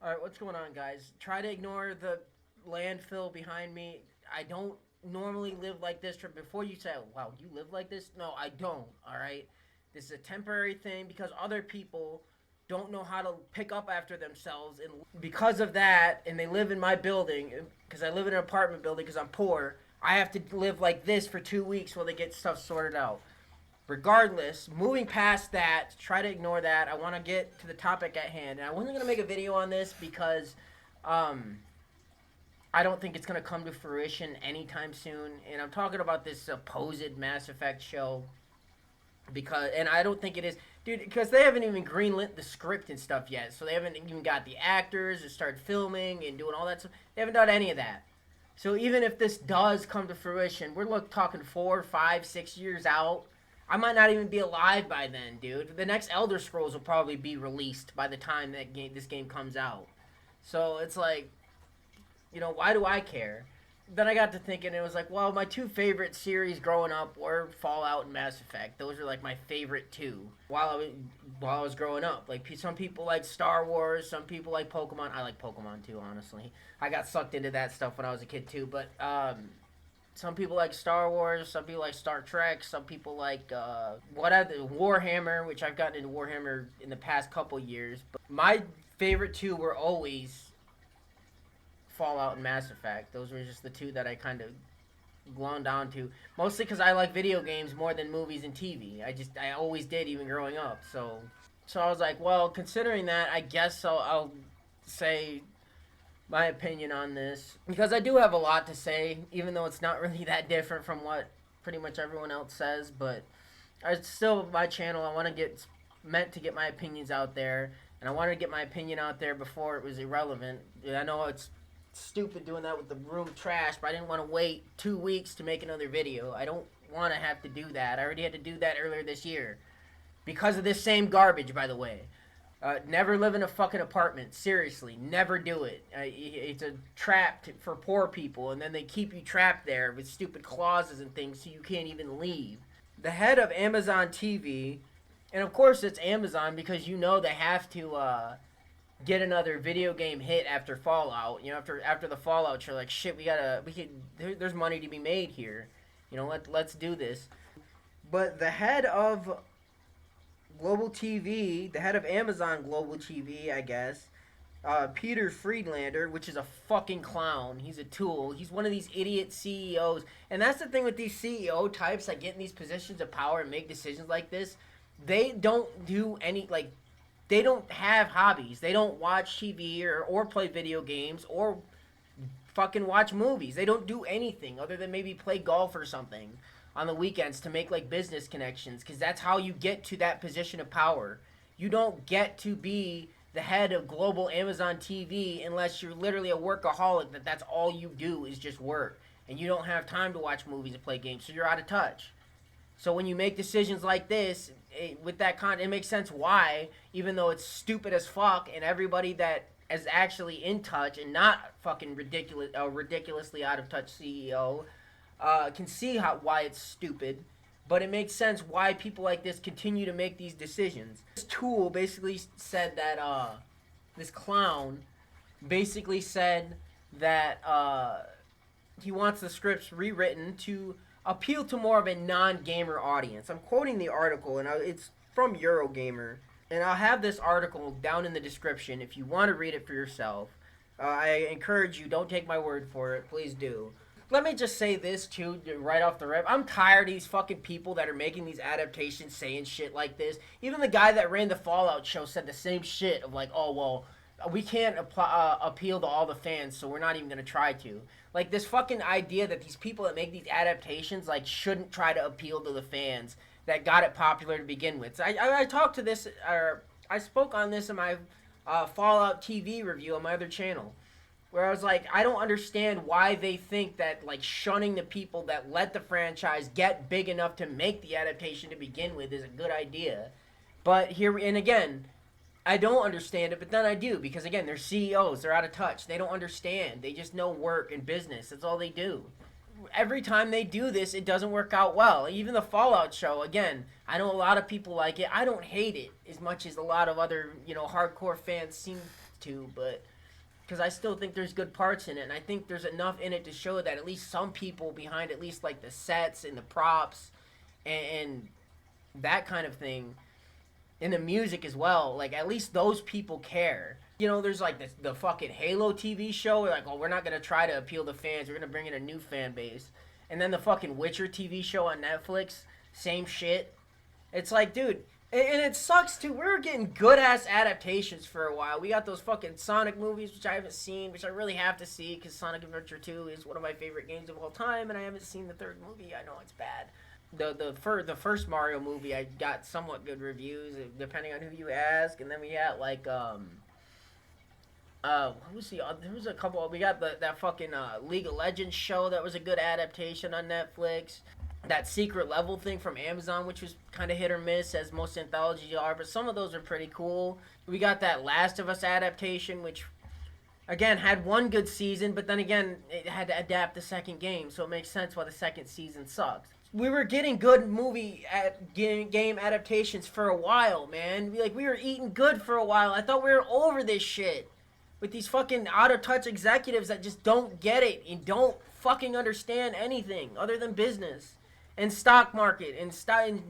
Alright, what's going on, guys? Try to ignore the landfill behind me. I don't normally live like this. Before you say, wow, you live like this? No, I don't, alright? This is a temporary thing because other people don't know how to pick up after themselves. And because of that, and they live in my building, because I live in an apartment building because I'm poor, I have to live like this for 2 weeks while they get stuff sorted out. Regardless, moving past that, try to ignore that. I want to get to the topic at hand. And I wasn't going to make a video on this because um, I don't think it's going to come to fruition anytime soon. And I'm talking about this supposed Mass Effect show. And I don't think it is. Dude, because they haven't even greenlit the script and stuff yet. So they haven't even got the actors to start filming and doing all that stuff. They haven't done any of that. So even if this does come to fruition, we're talking 4, 5, 6 years out. I might not even be alive by then, dude. The next Elder Scrolls will probably be released by the time this game comes out. So it's like, why do I care? Then I got to thinking, it was like, well, my two favorite series growing up were Fallout and Mass Effect. Those are like my favorite two while I was growing up. Like some people like Star Wars, some people like Pokemon. I like Pokemon too, honestly. I got sucked into that stuff when I was a kid too. But some people like Star Wars, some people like Star Trek, some people like Warhammer, which I've gotten into Warhammer in the past couple years. But my favorite two were always Fallout and Mass Effect. Those were just the two that I kind of glommed onto. Mostly because I like video games more than movies and TV. I always did, even growing up. So I was like, well, considering that, I guess I'll say my opinion on this, because I do have a lot to say, even though it's not really that different from what pretty much everyone else says. But it's still my channel. I want to meant to get my opinions out there, and I wanted to get my opinion out there before it was irrelevant. I know it's stupid doing that with the room trash, but I didn't want to wait 2 weeks to make another video. I don't want to have to do that. I already had to do that earlier this year because of this same garbage, by the way. Never live in a fucking apartment. Seriously, never do it. It's a trap for poor people, and then they keep you trapped there with stupid clauses and things so you can't even leave. The head of Amazon TV, and of course it's Amazon because they have to get another video game hit after Fallout. After the Fallout show, like shit, there's money to be made here. Let's do this. But the head of Global TV, the head of Amazon Global TV, I guess, Peter Friedlander, which is a fucking clown. He's a tool. He's one of these idiot CEOs. And that's the thing with these CEO types that get in these positions of power and make decisions like this. They don't do they don't have hobbies. They don't watch TV or play video games or fucking watch movies. They don't do anything other than maybe play golf or something on the weekends to make business connections, because that's how you get to that position of power. You don't get to be the head of global Amazon TV unless you're literally a workaholic, that's all you do is just work, and you don't have time to watch movies and play games, so you're out of touch. So when you make decisions like this, with that it makes sense why, even though it's stupid as fuck, and everybody that is actually in touch and not fucking ridiculously out of touch CEO can see why it's stupid. But it makes sense why people like this continue to make these decisions. This tool basically said that this clown basically said that he wants the scripts rewritten to appeal to more of a non-gamer audience. I'm quoting the article, and it's from Eurogamer, and I'll have this article down in the description if you want to read it for yourself. I encourage you, don't take my word for it, please do. Let me just say this too, right off the rip. I'm tired of these fucking people that are making these adaptations saying shit like this. Even the guy that ran the Fallout show said the same shit of oh, well, we can't appeal to all the fans, so we're not even going to try to. This fucking idea that these people that make these adaptations, shouldn't try to appeal to the fans that got it popular to begin with. So I talked to this, or I spoke on this in my Fallout TV review on my other channel, where I was like, I don't understand why they think that shunning the people that let the franchise get big enough to make the adaptation to begin with is a good idea. But again, I don't understand it, but then I do, because again, they're CEOs, they're out of touch, they don't understand, they just know work and business, that's all they do. Every time they do this, it doesn't work out well. Even the Fallout show, again, I know a lot of people like it. I don't hate it as much as a lot of other, hardcore fans seem to, but because I still think there's good parts in it, and I think there's enough in it to show that at least some people behind at least like the sets and the props and that kind of thing, and the music as well, like at least those people care. You know, there's like the fucking Halo TV show, like, oh, we're not gonna try to appeal to fans, we're gonna bring in a new fan base. And then the fucking Witcher TV show on Netflix, same shit. It's like, dude, and it sucks too. We were getting good ass adaptations for a while. We got those fucking Sonic movies, which I haven't seen, which I really have to see because Sonic Adventure 2 is one of my favorite games of all time, and I haven't seen the third movie. I know it's bad. The first Mario movie, I got somewhat good reviews, depending on who you ask. And then we had like what was there was a couple. We got that fucking League of Legends show that was a good adaptation on Netflix. That Secret Level thing from Amazon, which was kind of hit or miss, as most anthologies are, but some of those are pretty cool. We got that Last of Us adaptation, which, again, had one good season, but then again, it had to adapt the second game, so it makes sense why the second season sucks. We were getting good game adaptations for a while, man. We were eating good for a while. I thought we were over this shit with these fucking out-of-touch executives that just don't get it and don't fucking understand anything other than business and stock market and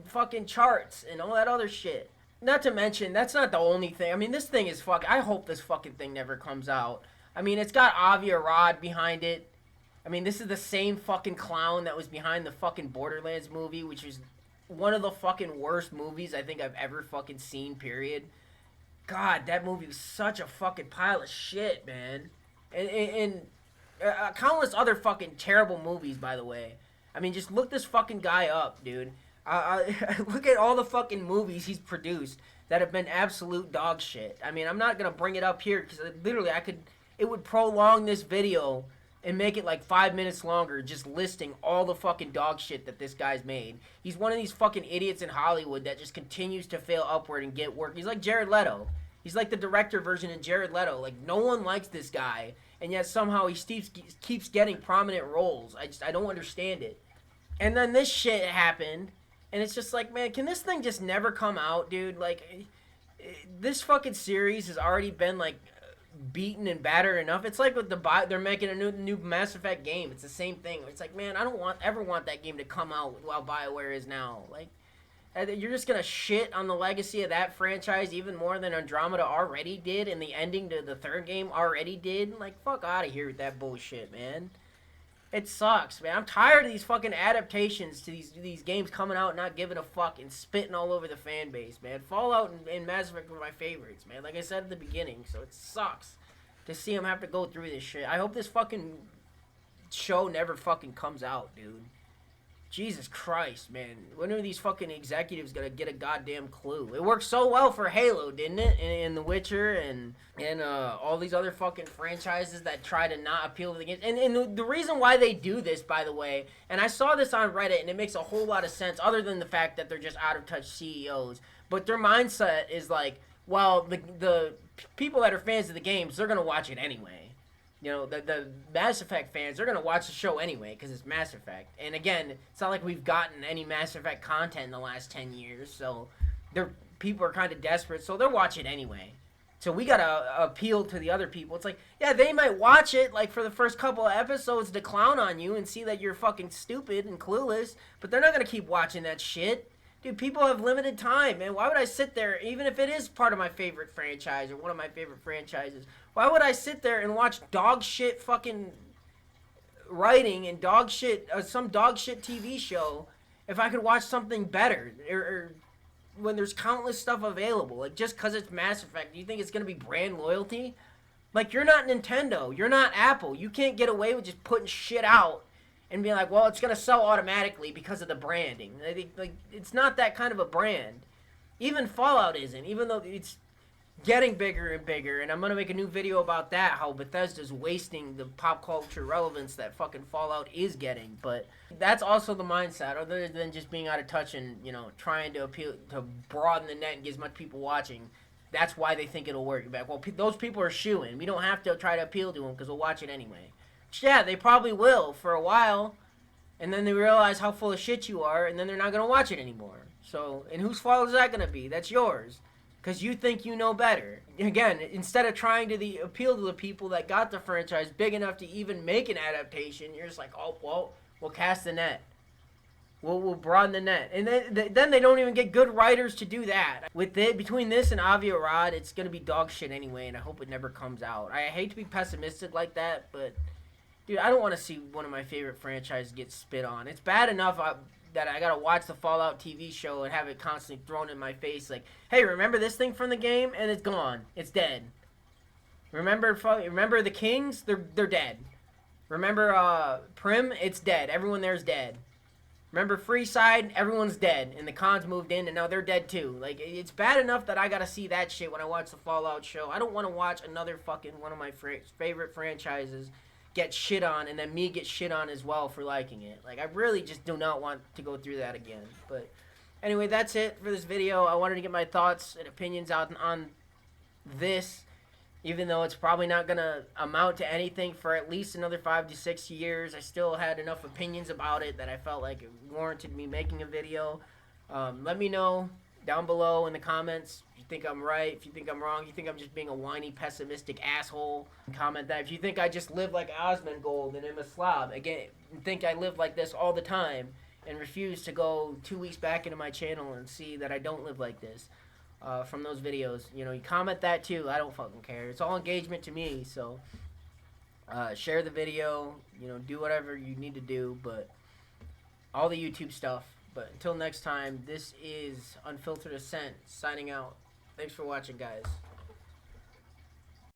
fucking charts and all that other shit. Not to mention, that's not the only thing. I mean, this thing is I hope this fucking thing never comes out. I mean, it's got Avi Arad behind it. I mean, this is the same fucking clown that was behind the fucking Borderlands movie, which is one of the fucking worst movies I think I've ever fucking seen, period. God, that movie was such a fucking pile of shit, man. And countless other fucking terrible movies, by the way. I mean, just look this fucking guy up, dude. Look at all the fucking movies he's produced that have been absolute dog shit. I mean, I'm not gonna bring it up here because literally it would prolong this video and make it like 5 minutes longer just listing all the fucking dog shit that this guy's made. He's one of these fucking idiots in Hollywood that just continues to fail upward and get work. He's like Jared Leto. He's like the director version of Jared Leto. Like, no one likes this guy, and yet somehow he keeps getting prominent roles. I don't understand it. And then this shit happened, and it's just like, man, can this thing just never come out, dude? Like, this fucking series has already been, like, beaten and battered enough. It's like with they're making a new Mass Effect game. It's the same thing. It's like, man, I don't ever want that game to come out while BioWare is now. Like, you're just gonna shit on the legacy of that franchise even more than Andromeda already did, and the ending to the third game already did. Like, fuck out of here with that bullshit, man. It sucks, man. I'm tired of these fucking adaptations to these games coming out and not giving a fuck and spitting all over the fan base, man. Fallout and Mass Effect were my favorites, man. Like I said at the beginning, so it sucks to see them have to go through this shit. I hope this fucking show never fucking comes out, dude. Jesus Christ, man. When are these fucking executives gonna get a goddamn clue? It worked so well for Halo, didn't it? And The Witcher and all these other fucking franchises that try to not appeal to the games. And the reason why they do this, by the way, and I saw this on Reddit, and it makes a whole lot of sense, other than the fact that they're just out-of-touch CEOs. But their mindset is like, well, the people that are fans of the games, they're gonna watch it anyway. You know, the Mass Effect fans, they're going to watch the show anyway because it's Mass Effect. And again, it's not like we've gotten any Mass Effect content in the last 10 years, so people are kind of desperate, so they'll watch it anyway. So we got to appeal to the other people. It's like, yeah, they might watch it like for the first couple of episodes to clown on you and see that you're fucking stupid and clueless, but they're not going to keep watching that shit. Dude, people have limited time, man. Why would I sit there, even if it is part of my favorite franchise or one of my favorite franchises, why would I sit there and watch dog shit fucking writing and dog shit, some dog shit TV show if I could watch something better? Or when there's countless stuff available. Like, just because it's Mass Effect, do you think it's going to be brand loyalty? Like, you're not Nintendo. You're not Apple. You can't get away with just putting shit out and be like, well, it's going to sell automatically because of the branding. Like, it's not that kind of a brand. Even Fallout isn't, even though it's getting bigger and bigger. And I'm going to make a new video about that, how Bethesda's wasting the pop culture relevance that fucking Fallout is getting. But that's also the mindset, other than just being out of touch and, you know, trying to appeal, to broaden the net and get as much people watching. That's why they think it'll work. Well, those people are shoo-in. We don't have to try to appeal to them because we'll watch it anyway. Yeah, they probably will for a while, and then they realize how full of shit you are, and then they're not going to watch it anymore. So, and whose fault is that going to be? That's yours. because you think you know better. Again, instead of trying to appeal to the people that got the franchise big enough to even make an adaptation, you're just like, oh, well, we'll cast the net. We'll broaden the net. And then they don't even get good writers to do that. Between this and Avi Arad, it's going to be dog shit anyway, and I hope it never comes out. I hate to be pessimistic like that, but, dude, I don't want to see one of my favorite franchises get spit on. It's bad enough that I got to watch the Fallout TV show and have it constantly thrown in my face like, hey, remember this thing from the game? And it's gone. It's dead. Remember the Kings? They're dead. Remember Prim? It's dead. Everyone there's dead. Remember Freeside? Everyone's dead, and the cons moved in, and now they're dead too. Like, it's bad enough that I gotta see that shit when I watch the Fallout show. I don't want to watch another fucking one of my favorite franchises get shit on, and then me get shit on as well for liking it. Like, I really just do not want to go through that again. But anyway, that's it for this video. I wanted to get my thoughts and opinions out on this, even though it's probably not going to amount to anything for at least another 5 to 6 years. I still had enough opinions about it that I felt like it warranted me making a video. Let me know down below in the comments if you think I'm right, if you think I'm wrong, if you think I'm just being a whiny, pessimistic asshole. Comment that. If you think I just live like Osmongold and am a slob, again, think I live like this all the time and refuse to go 2 weeks back into my channel and see that I don't live like this. From those videos, you comment that too. I don't fucking care. It's all engagement to me. So share the video, do whatever you need to do, but all the YouTube stuff. But until next time, this is Unfiltered Ascent signing out. Thanks for watching, guys.